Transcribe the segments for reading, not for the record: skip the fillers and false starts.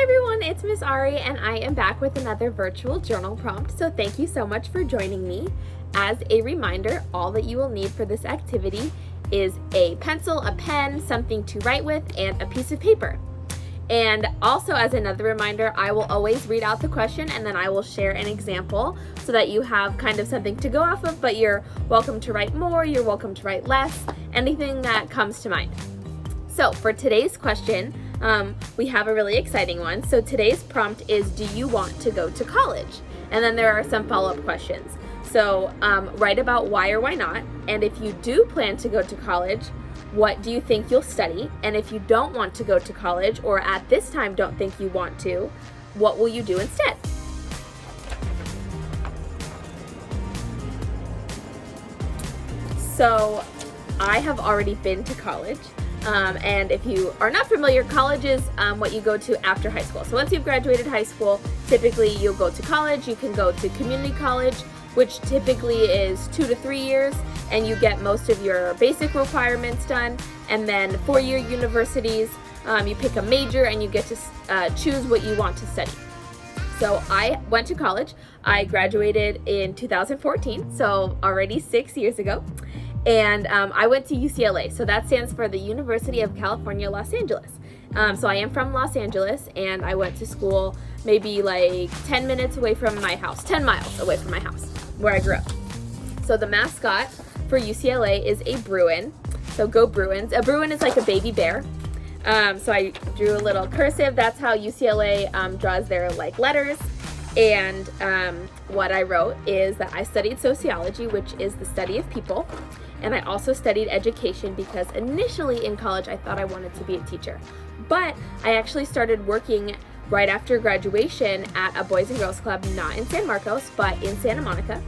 everyone, it's Miss Ari and I am back with another virtual journal prompt, so thank you so much for joining me. As a reminder, all that you will need for this activity is a pencil, a pen, something to write with, and a piece of paper. And also, as another reminder, I will always read out the question and then I will share an example so that you have kind of something to go off of, but you're welcome to write more, you're welcome to write less, anything that comes to mind. So for today's question, we have a really exciting one. So today's prompt is, do you want to go to college? And then there are some follow-up questions. So write about why or why not. And if you do plan to go to college, what do you think you'll study? And if you don't want to go to college, or at this time don't think you want to, what will you do instead? So I have already been to college. And if you are not familiar, college is what you go to after high school. So once you've graduated high school, typically you'll go to college. You can go to community college, which typically is 2 to 3 years, and you get most of your basic requirements done. And then 4-year universities, you pick a major and you get to choose what you want to study. So I went to college. I graduated in 2014, so already 6 years ago. And I went to UCLA, so that stands for the University of California, Los Angeles. So I am from Los Angeles, and I went to school maybe like 10 minutes away from my house, 10 miles away from my house, where I grew up. So the mascot for UCLA is a Bruin, so go Bruins. A Bruin is like a baby bear. So I drew a little cursive. That's how UCLA draws their like letters. And what I wrote is that I studied sociology, which is the study of people. And I also studied education because initially in college I thought I wanted to be a teacher. But I actually started working right after graduation at a Boys and Girls Club, not in San Marcos, but in Santa Monica,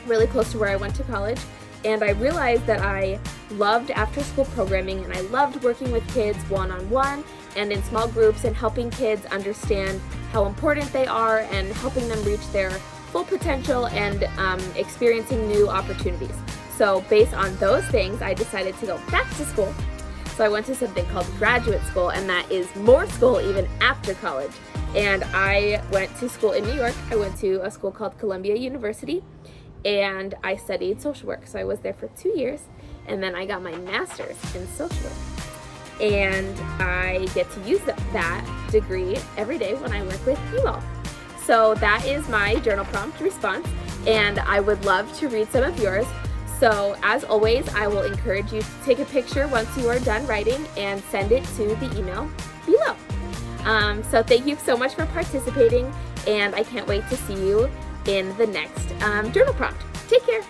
really close to where I went to college. And I realized that I loved after-school programming and I loved working with kids one-on-one and in small groups and helping kids understand how important they are and helping them reach their full potential and experiencing new opportunities. So based on those things, I decided to go back to school. So I went to something called graduate school, and that is more school even after college. And I went to school in New York. I went to a school called Columbia University, and I studied social work. So I was there for 2 years, and then I got my master's in social work. And I get to use that degree every day when I work with you all. So that is my journal prompt response, and I would love to read some of yours. So as always, I will encourage you to take a picture once you are done writing and send it to the email below. So thank you so much for participating, and I can't wait to see you in the next journal prompt. Take care.